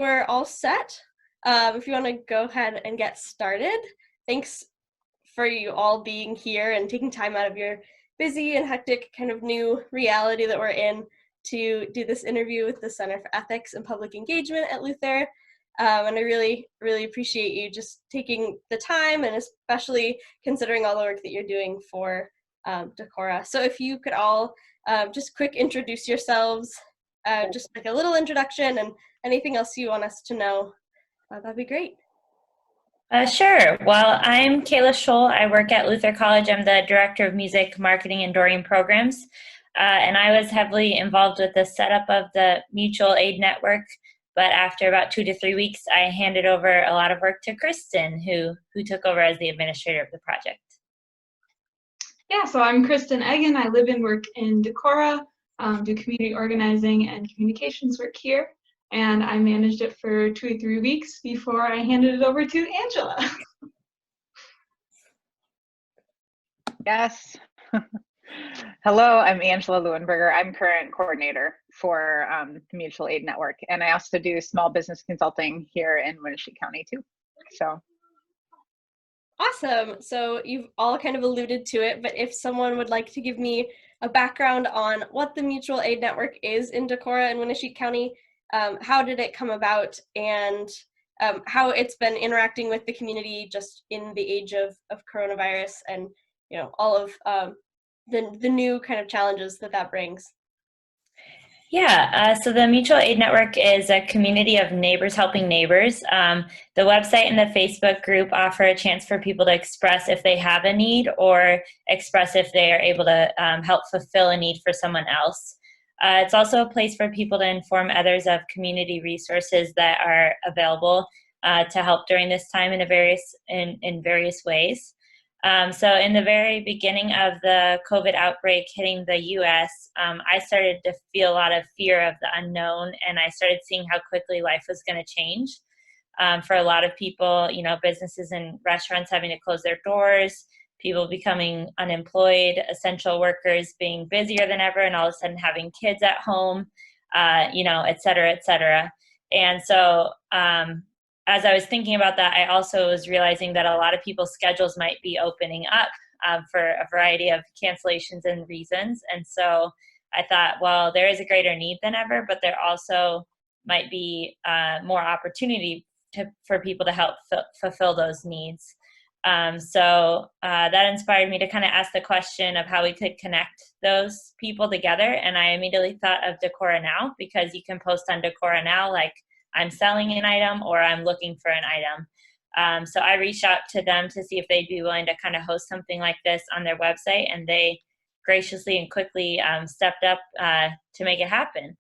we're all set. If you want to go ahead and get started, thanks for you all being here and taking time out of your busy and hectic kind of new reality that we're in to do this interview with the Center for Ethics and Public Engagement at Luther. And I really, really appreciate you just taking the time and especially considering all the work that you're doing for Decorah. So if you could all just quick introduce yourselves, just like a little introduction and anything else you want us to know, that'd be great. Sure. Well, I'm Kayla Scholl. I work at Luther College. I'm the Director of Music, Marketing, and Doreen Programs. And I was heavily involved with the setup of the Mutual Aid Network. But after about 2 to 3 weeks, I handed over a lot of work to Kristen, who took over as the administrator of the project. Yeah, so I'm Kristen Egan. I live and work in Decorah, do community organizing and communications work here. And I managed it for 2 or 3 weeks before I handed it over to Angela. Yes. Hello, I'm Angela Leuenberger. I'm current coordinator for the Mutual Aid Network, and I also do small business consulting here in Winnebago County too. So. Awesome. So you've all kind of alluded to it, but if someone would like to give me a background on what the Mutual Aid Network is in Decorah and Winnebago County, how did it come about, and how it's been interacting with the community just in the age of coronavirus and all of the new kind of challenges that brings. Yeah, so the Mutual Aid Network is a community of neighbors helping neighbors. The website and the Facebook group offer a chance for people to express if they have a need or express if they are able to help fulfill a need for someone else. It's also a place for people to inform others of community resources that are available to help during this time in various ways. So in the very beginning of the COVID outbreak hitting the U.S., I started to feel a lot of fear of the unknown, and I started seeing how quickly life was going to change. For a lot of people, businesses and restaurants having to close their doors, people becoming unemployed, essential workers being busier than ever, and all of a sudden having kids at home, et cetera, et cetera. And so as I was thinking about that, I also was realizing that a lot of people's schedules might be opening up for a variety of cancellations and reasons. And so I thought, well, there is a greater need than ever, but there also might be more opportunity for people to help fulfill those needs. So that inspired me to kind of ask the question of how we could connect those people together. And I immediately thought of Decorah Now, because you can post on Decorah Now like, I'm selling an item or I'm looking for an item. So I reached out to them to see if they'd be willing to kind of host something like this on their website, and they graciously and quickly stepped up to make it happen.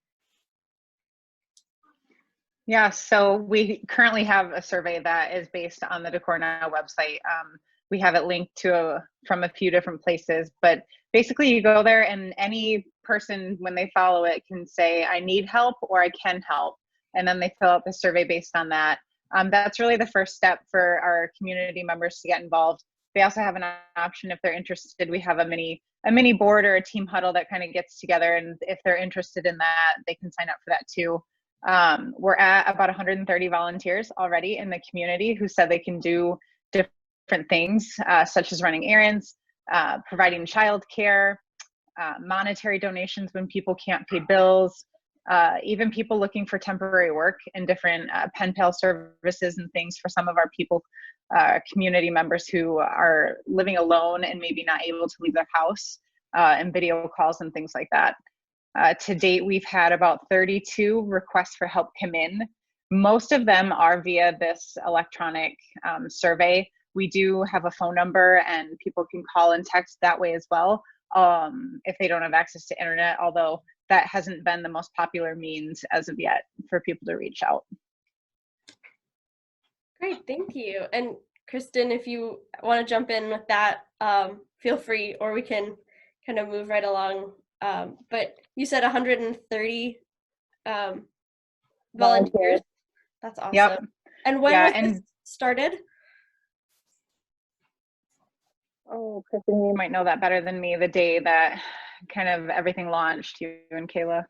Yeah, so we currently have a survey that is based on the Decorah Now website. We have it linked from a few different places, but basically you go there and any person, when they follow it, can say, I need help or I can help. And then they fill out the survey based on that. That's really the first step for our community members to get involved. They also have an option if they're interested. We have a mini board or a team huddle that kind of gets together, and if they're interested in that, they can sign up for that too. We're at about 130 volunteers already in the community who said they can do different things, such as running errands, providing childcare, monetary donations when people can't pay bills, even people looking for temporary work in different pen pal services and things for some of our people, community members who are living alone and maybe not able to leave their house, and video calls and things like that. To date, we've had about 32 requests for help come in. Most of them are via this electronic survey. We do have a phone number and people can call and text that way as well, if they don't have access to internet, although that hasn't been the most popular means as of yet for people to reach out. Great, thank you. And Kristen, if you want to jump in with that, feel free, or we can kind of move right along. But you said 130 volunteers. That's awesome. Yep. And when was this started? Oh, Kristen, you might know that better than me, the day that kind of everything launched, you and Kayla.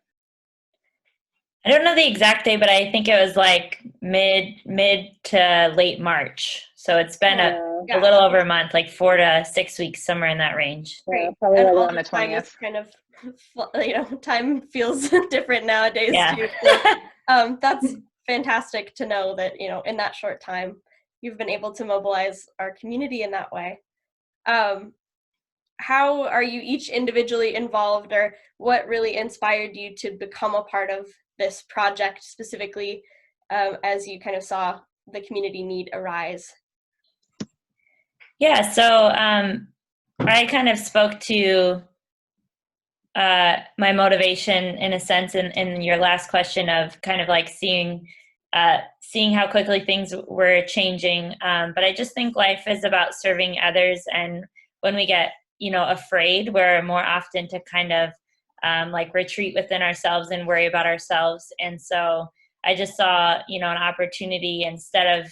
I don't know the exact day, but I think it was like mid to late March. So it's been a Yeah, little over a month, like 4 to 6 weeks, somewhere in that range. great. Probably And right all around the the time is 20th. kind of, time feels different nowadays Yeah. too. So that's fantastic to know that, in that short time, you've been able to mobilize our community in that way. How are you each individually involved, or what really inspired you to become a part of this project specifically, as you kind of saw the community need arise? Yeah, so I kind of spoke to my motivation in a sense in your last question of kind of like seeing how quickly things were changing. But I just think life is about serving others, and when we get afraid, we're more often to kind of like retreat within ourselves and worry about ourselves. And so I just saw an opportunity instead of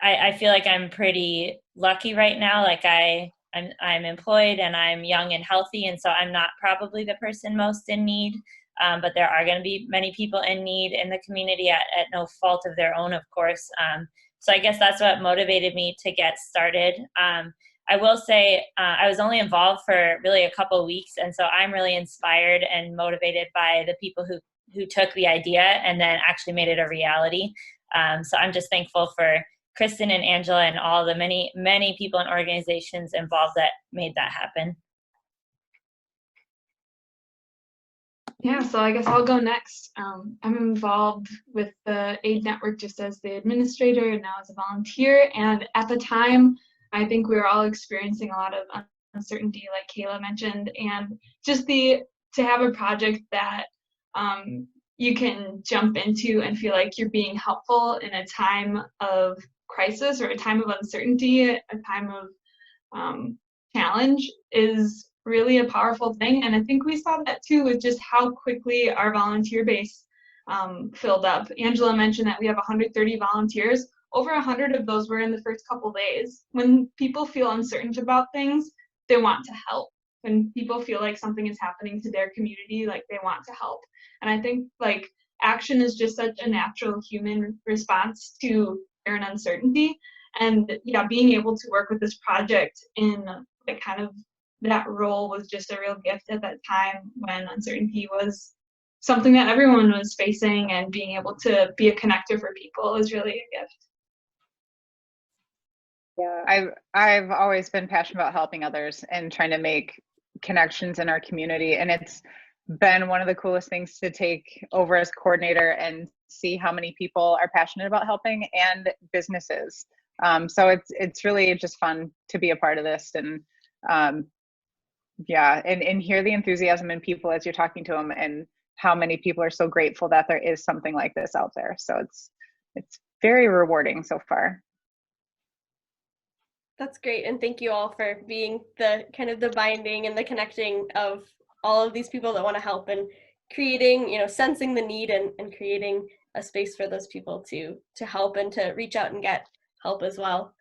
I feel like I'm pretty lucky right now. Like I'm employed and I'm young and healthy, and so I'm not probably the person most in need. But there are going to be many people in need in the community at no fault of their own, of course. So I guess that's what motivated me to get started. I will say I was only involved for really a couple of weeks, and so I'm really inspired and motivated by the people who took the idea and then actually made it a reality. So I'm just thankful for Kristen and Angela and all the many, many people and organizations involved that made that happen. Yeah, so I guess I'll go next. I'm involved with the aid network just as the administrator and now as a volunteer. And at the time, I think we were all experiencing a lot of uncertainty, like Kayla mentioned, and just to have a project that you can jump into and feel like you're being helpful in a time of crisis or a time of uncertainty, a time of challenge is really a powerful thing. And I think we saw that too with just how quickly our volunteer base filled up. Angela mentioned that we have 130 volunteers. Over 100 of those were in the first couple days. When people feel uncertain about things, they want to help. When people feel like something is happening to their community, like they want to help. And I think like action is just such a natural human response to fear and uncertainty. And yeah, being able to work with this project in like kind of that role was just a real gift at that time when uncertainty was something that everyone was facing, and being able to be a connector for people is really a gift. Yeah, I've always been passionate about helping others and trying to make connections in our community, and it's been one of the coolest things to take over as coordinator and see how many people are passionate about helping, and businesses. So it's really just fun to be a part of this, and yeah, and hear the enthusiasm in people as you're talking to them, and how many people are so grateful that there is something like this out there. So it's very rewarding so far. That's great, and thank you all for being the kind of the binding and the connecting of all of these people that want to help, and creating, sensing the need, and creating a space for those people to help and to reach out and get help as well.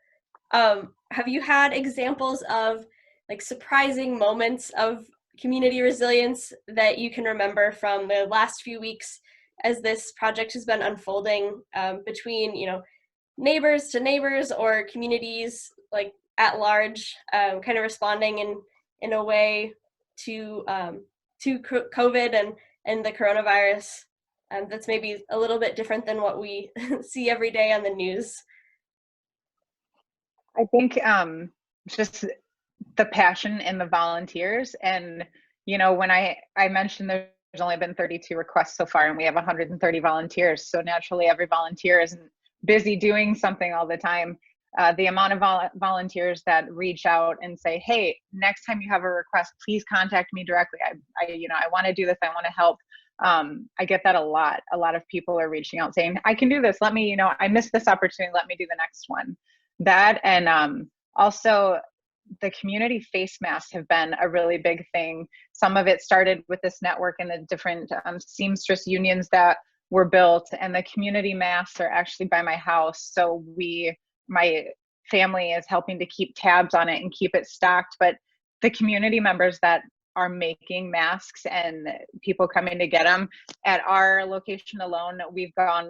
Have you had examples of like surprising moments of community resilience that you can remember from the last few weeks as this project has been unfolding, between neighbors to neighbors or communities like at large, kind of responding in a way to COVID and the coronavirus, that's maybe a little bit different than what we see every day on the news? I think just the passion in the volunteers, and when I mentioned there's only been 32 requests so far and we have 130 volunteers, so naturally every volunteer isn't busy doing something all the time. The amount of volunteers that reach out and say, hey, next time you have a request, please contact me directly. I want to do this, I want to help. I get that a lot. A lot of people are reaching out saying, I can do this, let me, I missed this opportunity, let me do the next one. That, and also the community face masks have been a really big thing. Some of it started with this network and the different seamstress unions that were built, and the community masks are actually by my house. So my family is helping to keep tabs on it and keep it stocked. But the community members that are making masks and people coming to get them. At our location alone, we've gone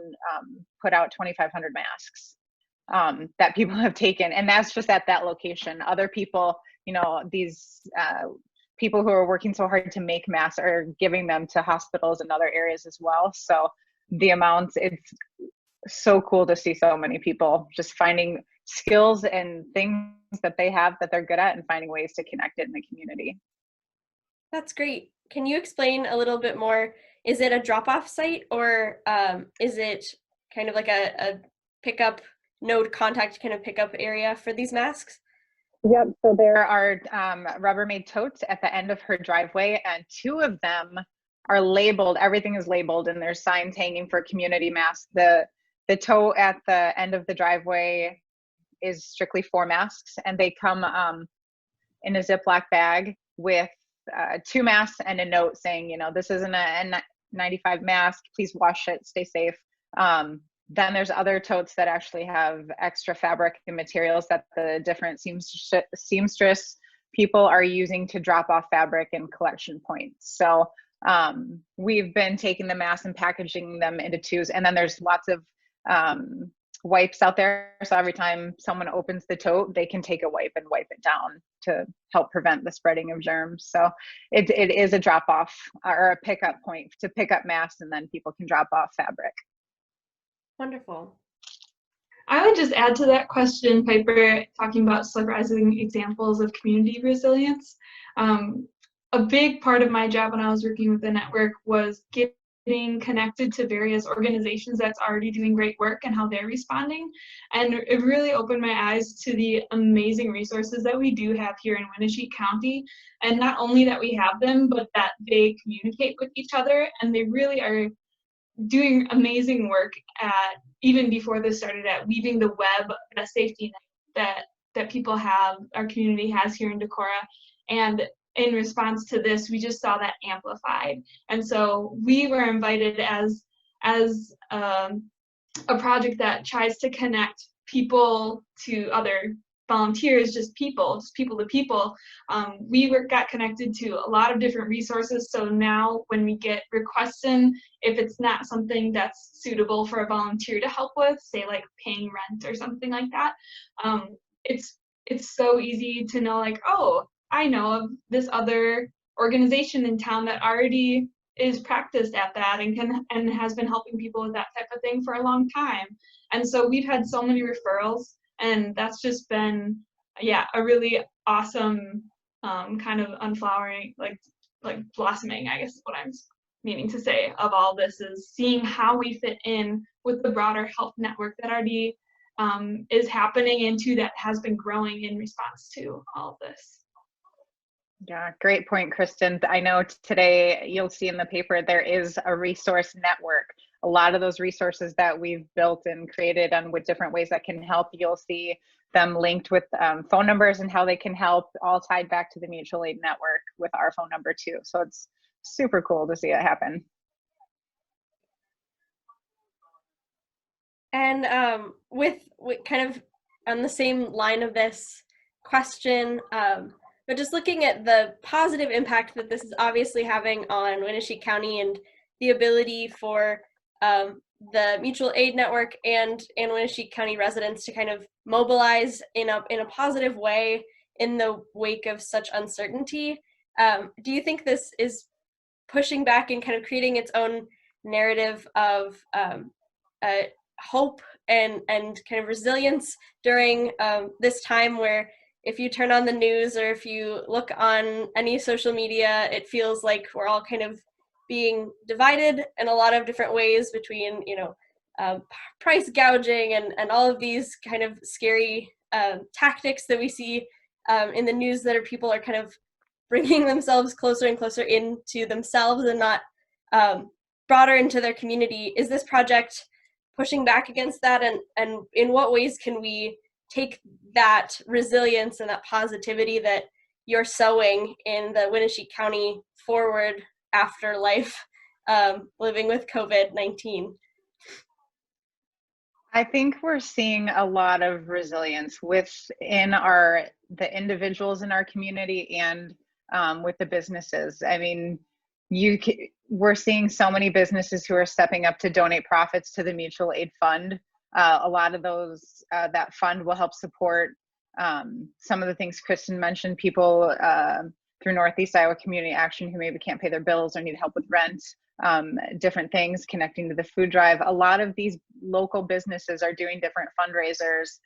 put out 2,500 masks that people have taken, and that's just at that location. Other people, you know, these people who are working so hard to make masks are giving them to hospitals and other areas as well. So the amounts, it's so cool to see so many people just finding skills and things that they have that they're good at and finding ways to connect it in the community. That's great. Can you explain a little bit more? Is it a drop-off site, or is it kind of like a pickup node contact kind of pickup area for these masks? Yep. So there are Rubbermaid totes at the end of her driveway, and 2 of them are labeled. Everything is labeled, and there's signs hanging for community masks. The tote at the end of the driveway is strictly for masks, and they come in a Ziploc bag with 2 masks and a note saying, you know, this isn't a N95 mask. Please wash it. Stay safe. Then there's other totes that actually have extra fabric and materials that the different seamstress people are using to drop off fabric and collection points. So we've been taking the masks and packaging them into 2s, and then there's lots of wipes out there. So every time someone opens the tote, they can take a wipe and wipe it down to help prevent the spreading of germs. So it is a drop off or a pickup point to pick up masks, and then people can drop off fabric. Wonderful. I would just add to that question, Piper, talking about summarizing examples of community resilience. A big part of my job when I was working with the network was getting connected to various organizations that's already doing great work and how they're responding. And it really opened my eyes to the amazing resources that we do have here in Winneshiek County. And not only that we have them, but that they communicate with each other, and they really are doing amazing work at, even before this started, at weaving the web, that safety net that people have, our community has here in Decorah. And in response to this, we just saw that amplified. And so we were invited as a project that tries to connect people to other volunteers, just people to people. We got connected to a lot of different resources. So now when we get requests in, if it's not something that's suitable for a volunteer to help with, say like paying rent or something like that, it's so easy to know, like, oh, I know of this other organization in town that already is practiced at that and has been helping people with that type of thing for a long time. And so we've had so many referrals, and that's just been, yeah, a really awesome kind of unflowering, like blossoming, I guess is what I'm meaning to say, of all this, is seeing how we fit in with the broader health network that already is happening and that has been growing in response to all of this. Yeah, great point, Kristen. I know today you'll see in the paper there is a resource network. A lot of those resources that we've built and created and with different ways that can help, you'll see them linked with phone numbers and how they can help, all tied back to the mutual aid network with our phone number too. So it's super cool to see it happen. And with kind of on the same line of this question, but just looking at the positive impact that this is obviously having on Winneshiek County and the ability for the mutual aid network and Winneshiek County residents to kind of mobilize in a positive way in the wake of such uncertainty, do you think this is pushing back and kind of creating its own narrative of hope and kind of resilience during this time, where if you turn on the news or if you look on any social media, it feels like we're all kind of being divided in a lot of different ways between, price gouging and all of these kind of scary tactics that we see in the news that people are kind of bringing themselves closer and closer into themselves and not broader into their community. Is this project pushing back against that, and in what ways can we take that resilience and that positivity that you're sowing in the Winneshiek County forward after life, living with COVID-19? I think we're seeing a lot of resilience within the individuals in our community and with the businesses. I mean, we're seeing so many businesses who are stepping up to donate profits to the mutual aid fund. A lot of those, that fund will help support some of the things Kristen mentioned, people through Northeast Iowa Community Action who maybe can't pay their bills or need help with rent, different things connecting to the food drive. A lot of these local businesses are doing different fundraisers.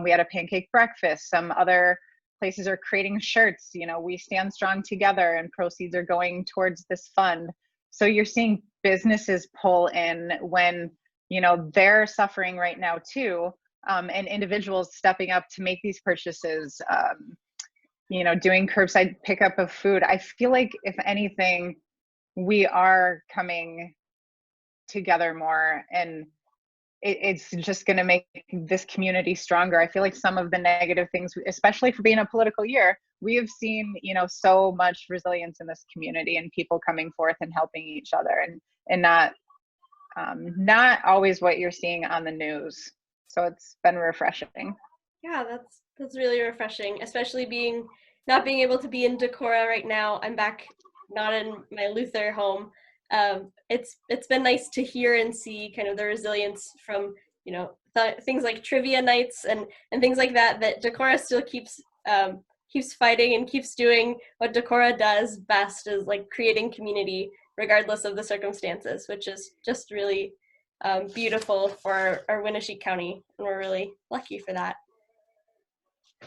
We had a pancake breakfast. Some other places are creating shirts, you know, we stand strong together, and proceeds are going towards this fund. So you're seeing businesses pull in when, you know, they're suffering right now too, and individuals stepping up to make these purchases, you know, doing curbside pickup of food. I feel like if anything, we are coming together more, and it's just going to make this community stronger. I feel like some of the negative things, especially for being a political year, we have seen, you know, so much resilience in this community and people coming forth and helping each other, and not always what you're seeing on the news. So it's been refreshing. Yeah, that's really refreshing, especially not being able to be in Decorah right now. I'm back not in my Luther home. It's been nice to hear and see kind of the resilience from, you know, things like trivia nights and things like that Decorah still keeps fighting and keeps doing what Decorah does best, is like creating community regardless of the circumstances, which is just really beautiful for our Winneshiek County, and we're really lucky for that.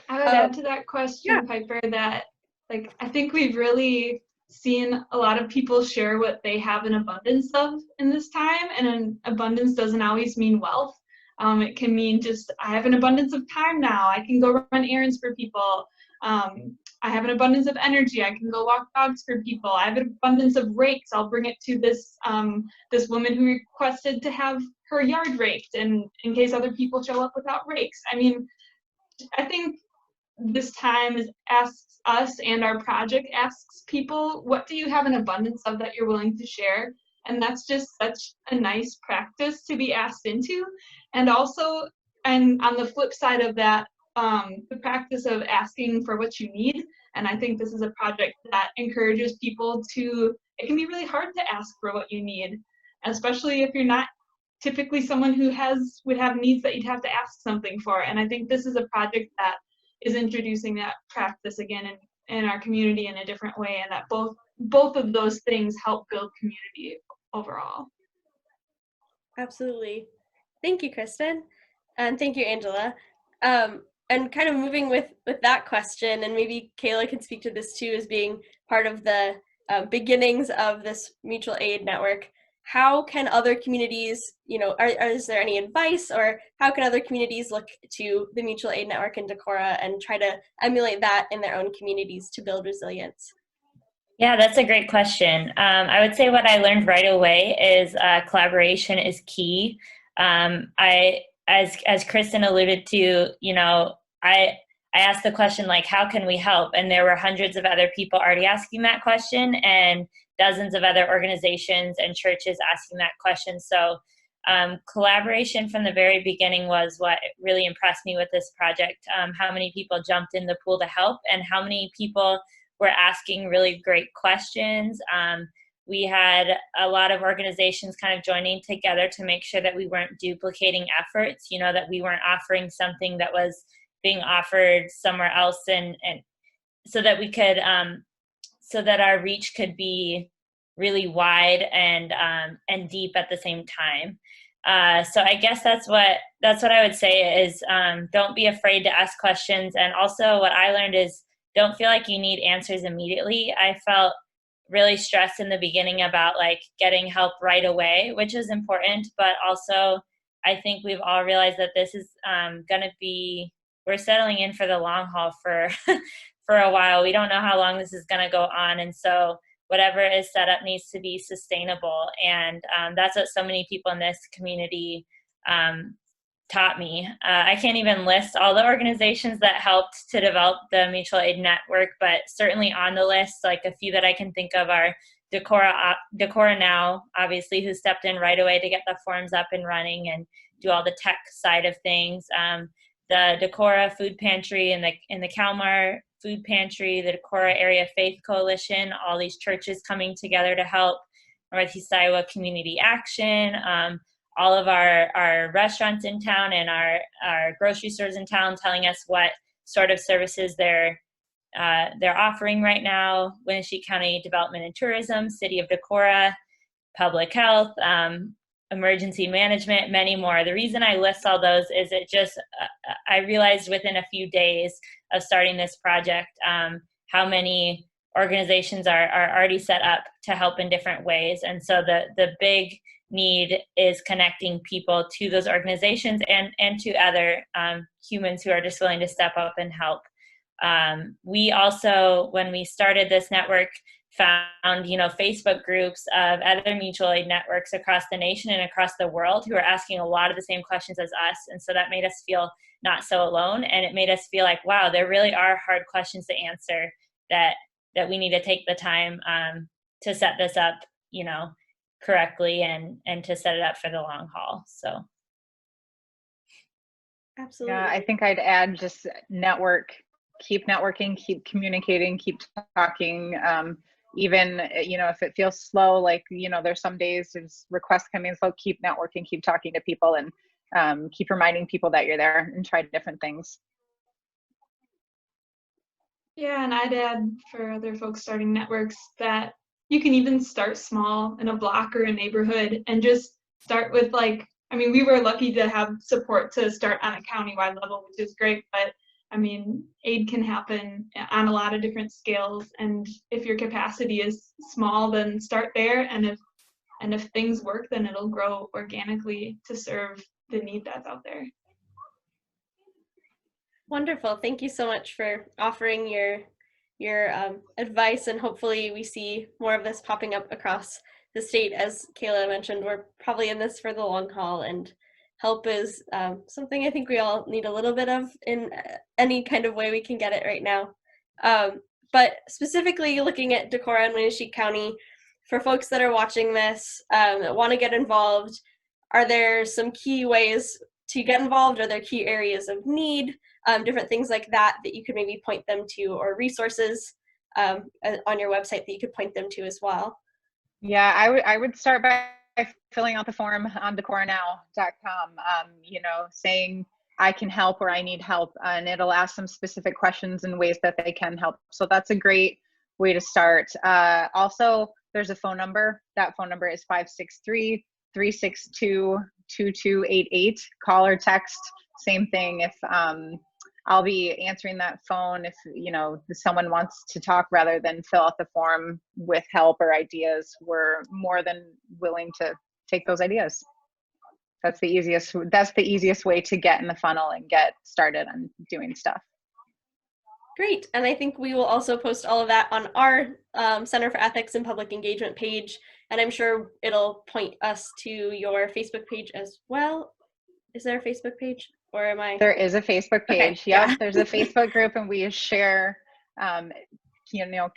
I would add to that question, yeah. Piper, that like I think we've really seen a lot of people share what they have an abundance of in this time, and an abundance doesn't always mean wealth. It can mean just, I have an abundance of time now. I can go run errands for people. I have an abundance of energy. I can go walk dogs for people. I have an abundance of rakes. I'll bring it to this this woman who requested to have her yard raked, and in case other people show up without rakes. I mean, I think this time asks us, and our project asks people, what do you have an abundance of that you're willing to share? And that's just such a nice practice to be asked into. And also, and on the flip side of that, the practice of asking for what you need. And I think this is a project that encourages people to, it can be really hard to ask for what you need, especially if you're not typically someone who would have needs that you'd have to ask something for. And I think this is a project that is introducing that practice again in our community in a different way, and that both of those things help build community overall. Absolutely. Thank you, Kristen. And thank you, Angela. And kind of moving with that question, and maybe Kayla can speak to this too, as being part of the beginnings of this mutual aid network. How can other communities, you know, is there any advice, or how can other communities look to the mutual aid network in Decorah and try to emulate that in their own communities to build resilience? Yeah, that's a great question. I would say what I learned right away is collaboration is key. As Kristen alluded to, you know, I asked the question, like, how can we help? And there were hundreds of other people already asking that question, and dozens of other organizations and churches asking that question. So collaboration from the very beginning was what really impressed me with this project. How many people jumped in the pool to help, and how many people were asking really great questions. We had a lot of organizations kind of joining together to make sure that we weren't duplicating efforts, you know, that we weren't offering something that was being offered somewhere else, and so that we could, so that our reach could be really wide and deep at the same time. So I guess that's what I would say is, don't be afraid to ask questions. And also what I learned is, don't feel like you need answers immediately. I felt really stressed in the beginning about like getting help right away, which is important, but also I think we've all realized that this is we're settling in for the long haul for for a while. We don't know how long this is going to go on, and so whatever is set up needs to be sustainable. And that's what so many people in this community taught me. I can't even list all the organizations that helped to develop the mutual aid network, but certainly on the list, like a few that I can think of are Decorah Now, obviously, who stepped in right away to get the forms up and running and do all the tech side of things. The Decorah Food Pantry in the Kalmar Food Pantry, the Decorah Area Faith Coalition, all these churches coming together to help, Northeast Iowa Community Action, all of our restaurants in town and our grocery stores in town telling us what sort of services they're offering right now. Winnebago County Development and Tourism, City of Decorah, Public Health, Emergency Management, many more. The reason I list all those is I realized within a few days of starting this project how many organizations are already set up to help in different ways. And so the big need is connecting people to those organizations and to other humans who are just willing to step up and help. We also, when we started this network, found, Facebook groups of other mutual aid networks across the nation and across the world who are asking a lot of the same questions as us. And so that made us feel not so alone. And it made us feel like, wow, there really are hard questions to answer that we need to take the time to set this up, correctly and to set it up for the long haul. So. Absolutely. Yeah, I think I'd add just network, keep networking, keep communicating, keep talking. Even, if it feels slow, like, there's some days there's requests coming slow, keep networking, keep talking to people, and keep reminding people that you're there and try different things. Yeah, and I'd add for other folks starting networks that you can even start small in a block or a neighborhood and just start with we were lucky to have support to start on a countywide level, which is great, but aid can happen on a lot of different scales, and if your capacity is small, then start there, and if things work, then it'll grow organically to serve the need that's out there. Wonderful. Thank you so much for offering your advice, and hopefully we see more of this popping up across the state. As Kayla mentioned, we're probably in this for the long haul, and help is something I think we all need a little bit of in any kind of way we can get it right now. But specifically looking at Decorah and Winnebago County, for folks that are watching this that want to get involved, are there some key ways to get involved? Are there key areas of need? Different things like that you could maybe point them to, or resources on your website that you could point them to as well? Yeah, I would start by filling out the form on decorahnow.com, saying I can help or I need help, and it'll ask some specific questions and ways that they can help. So that's a great way to start. Also, there's a phone number. That phone number is 563-362-2288. Call or text, same thing. If I'll be answering that phone if someone wants to talk rather than fill out the form with help or ideas. We're more than willing to take those ideas. That's the easiest way to get in the funnel and get started on doing stuff. Great. And I think we will also post all of that on our Center for Ethics and Public Engagement page, and I'm sure it'll point us to your Facebook page as well. Is there a Facebook page? Or am I? There is a Facebook page. Okay, Yep, yeah. There's a Facebook group, and we share,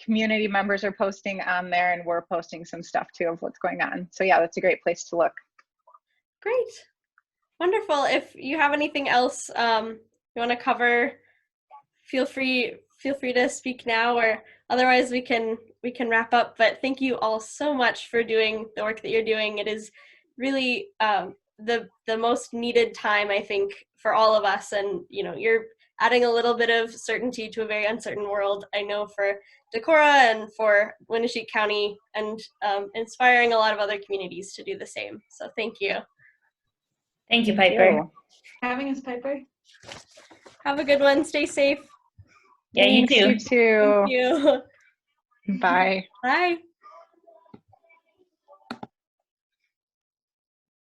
community members are posting on there, and we're posting some stuff too of what's going on. So yeah, that's a great place to look. Great. Wonderful. If you have anything else you want to cover, feel free to speak now, or otherwise we can wrap up. But thank you all so much for doing the work that you're doing. It is really the most needed time, I think, for all of us, and you're adding a little bit of certainty to a very uncertain world, I know, for Decorah and for Winnebago County, and inspiring a lot of other communities to do the same. So thank you. Thank you, Piper. For having us, Piper. Have a good one. Stay safe. Yeah, you too. You too. Thank you. Bye. Bye.